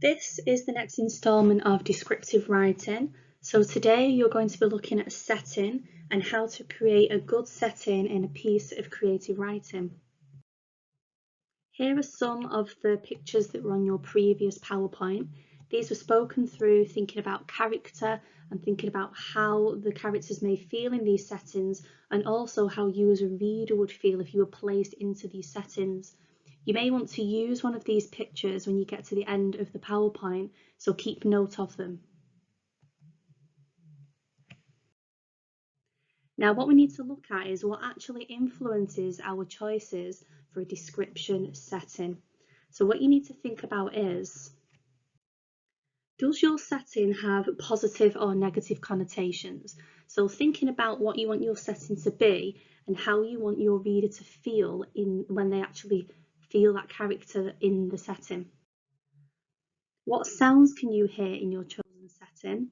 This is the next instalment of descriptive writing. So today you're going to be looking at a setting and how to create a good setting in a piece of creative writing. Here are some of the pictures that were on your previous PowerPoint. These were spoken through thinking about character and thinking about how the characters may feel in these settings, and also how you as a reader would feel if you were placed into these settings. You may want to use one of these pictures when you get to the end of the PowerPoint, so keep note of them. Now, what we need to look at is what actually influences our choices for a description setting. So what you need to think about is, does your setting have positive or negative connotations? So thinking about what you want your setting to be and how you want your reader to feel when they actually feel that character in the setting. What sounds can you hear in your chosen setting?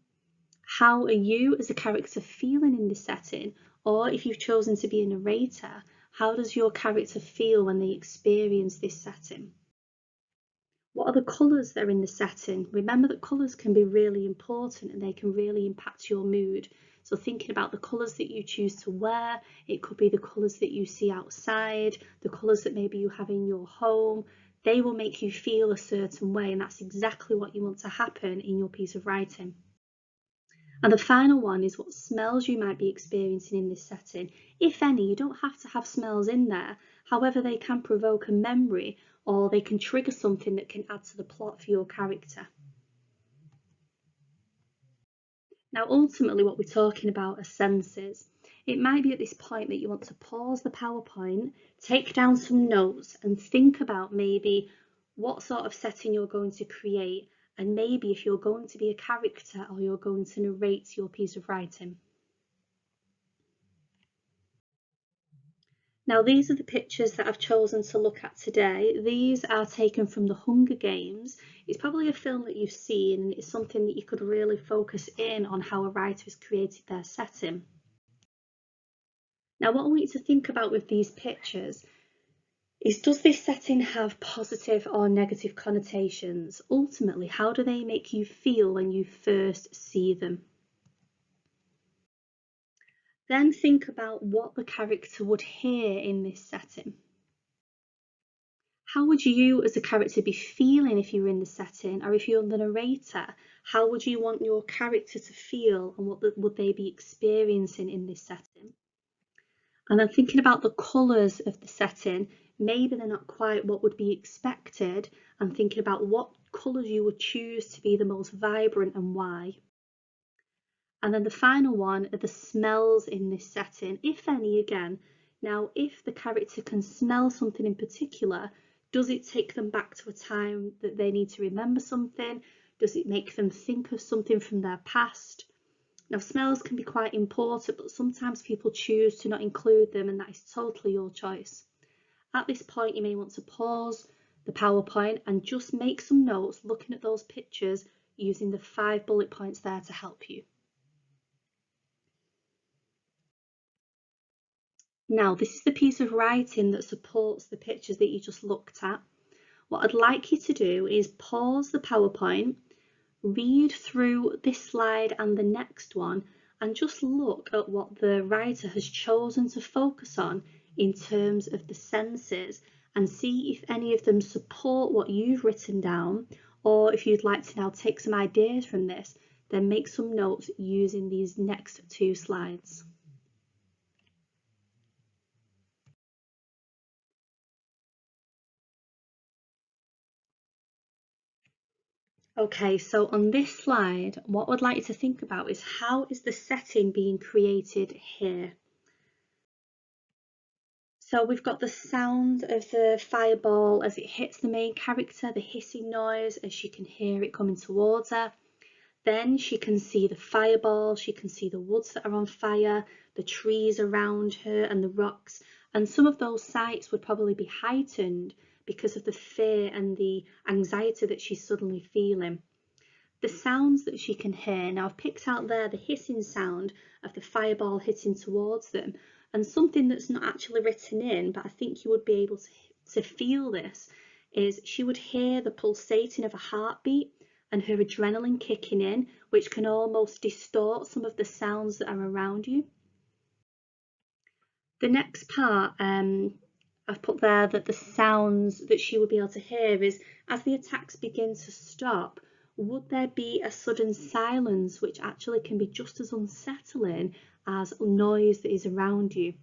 How are you as a character feeling in this setting? Or if you've chosen to be a narrator, how does your character feel when they experience this setting? What are the colours that are in the setting? Remember that colours can be really important and they can really impact your mood. So thinking about the colours that you choose to wear, it could be the colours that you see outside, the colours that maybe you have in your home. They will make you feel a certain way, and that's exactly what you want to happen in your piece of writing. And the final one is what smells you might be experiencing in this setting. If any, you don't have to have smells in there. However, they can provoke a memory or they can trigger something that can add to the plot for your character. Now, ultimately, what we're talking about are senses. It might be at this point that you want to pause the PowerPoint, take down some notes and think about maybe what sort of setting you're going to create, and maybe if you're going to be a character or you're going to narrate your piece of writing. Now, these are the pictures that I've chosen to look at today. These are taken from The Hunger Games. It's probably a film that you've seen, and it's something that you could really focus in on how a writer has created their setting. Now, what I want you to think about with these pictures is, does this setting have positive or negative connotations? Ultimately, how do they make you feel when you first see them? Then think about what the character would hear in this setting. How would you as a character be feeling if you were in the setting, or if you're the narrator, how would you want your character to feel, and what would they be experiencing in this setting? And then thinking about the colours of the setting, maybe they're not quite what would be expected, and thinking about what colours you would choose to be the most vibrant and why. And then the final one are the smells in this setting, if any again. Now, if the character can smell something in particular, does it take them back to a time that they need to remember something? Does it make them think of something from their past? Now, smells can be quite important, but sometimes people choose to not include them, and that is totally your choice. At this point, you may want to pause the PowerPoint and just make some notes looking at those pictures using the 5 bullet points there to help you. Now, this is the piece of writing that supports the pictures that you just looked at. What I'd like you to do is pause the PowerPoint, read through this slide and the next one, and just look at what the writer has chosen to focus on in terms of the senses, and see if any of them support what you've written down, or if you'd like to now take some ideas from this, then make some notes using these next 2 slides. Okay, so on this slide, what I'd like you to think about is, how is the setting being created here? So we've got the sound of the fireball as it hits the main character, the hissing noise as she can hear it coming towards her. Then she can see the fireball, she can see the woods that are on fire, the trees around her and the rocks. And some of those sights would probably be heightened because of the fear and the anxiety that she's suddenly feeling. The sounds that she can hear, now I've picked out there the hissing sound of the fireball hitting towards them, and something that's not actually written in, but I think you would be able to feel this, is she would hear the pulsating of a heartbeat. and her adrenaline kicking in, which can almost distort some of the sounds that are around you. The next part I've put there that the sounds that she will be able to hear is as the attacks begin to stop, would there be a sudden silence which actually can be just as unsettling as noise that is around you.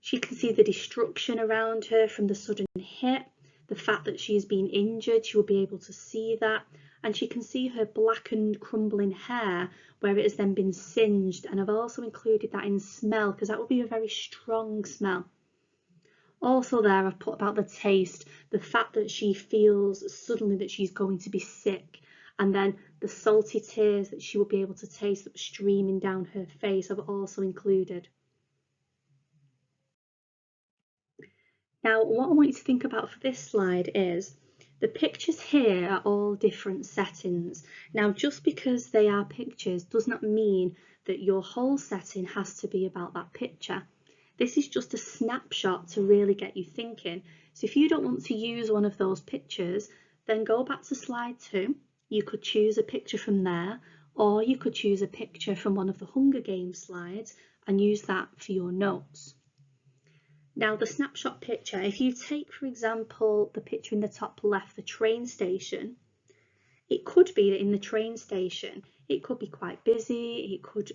She can see the destruction around her from the sudden hit, the fact that she has been injured, she will be able to see that, and she can see her blackened, crumbling hair where it has then been singed, and I've also included that in smell because that will be a very strong smell. Also there I've put about the taste, the fact that she feels suddenly that she's going to be sick, and then the salty tears that she will be able to taste that were streaming down her face I've also included. Now what I want you to think about for this slide is the pictures here are all different settings. Now just because they are pictures does not mean that your whole setting has to be about that picture. This is just a snapshot to really get you thinking. So if you don't want to use one of those pictures, then go back to slide 2. You could choose a picture from there, or you could choose a picture from one of the Hunger Games slides and use that for your notes. Now the snapshot picture, if you take for example the picture in the top left, the train station, it could be that in the train station it could be quite busy, it could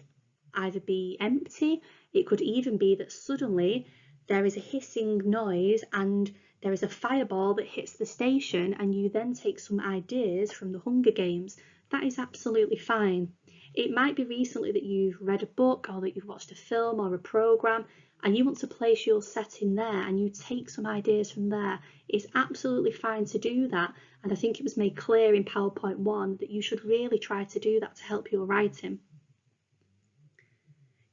either be empty, it could even be that suddenly there is a hissing noise and there is a fireball that hits the station and you then take some ideas from the Hunger Games. That is absolutely fine. It might be recently that you've read a book or that you've watched a film or a programme and you want to place your setting there and you take some ideas from there. It's absolutely fine to do that, and I think it was made clear in PowerPoint 1 that you should really try to do that to help your writing.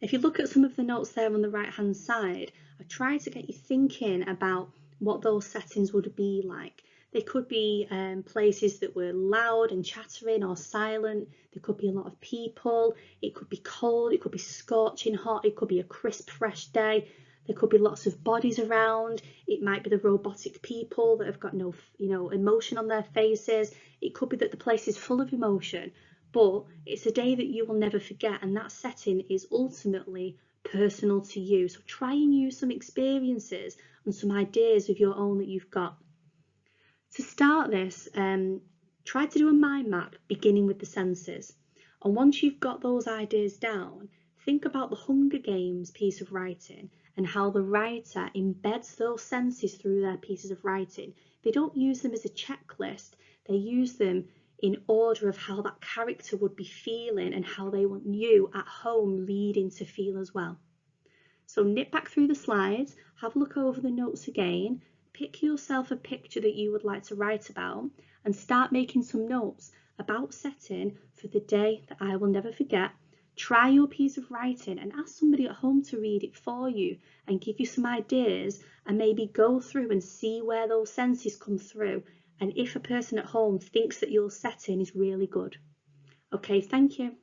If you look at some of the notes there on the right hand side, I've tried to get you thinking about what those settings would be like. They could be places that were loud and chattering or silent. There could be a lot of people. It could be cold. It could be scorching hot. It could be a crisp, fresh day. There could be lots of bodies around. It might be the robotic people that have got no, emotion on their faces. It could be that the place is full of emotion, but it's a day that you will never forget, and that setting is ultimately personal to you. So try and use some experiences and some ideas of your own that you've got. To start this, try to do a mind map beginning with the senses. And once you've got those ideas down, think about the Hunger Games piece of writing and how the writer embeds those senses through their pieces of writing. They don't use them as a checklist, they use them in order of how that character would be feeling and how they want you at home reading to feel as well. So nip back through the slides, have a look over the notes again, pick yourself a picture that you would like to write about and start making some notes about setting for the day that I will never forget. Try your piece of writing and ask somebody at home to read it for you and give you some ideas, and maybe go through and see where those senses come through and if a person at home thinks that your setting is really good. Okay, thank you.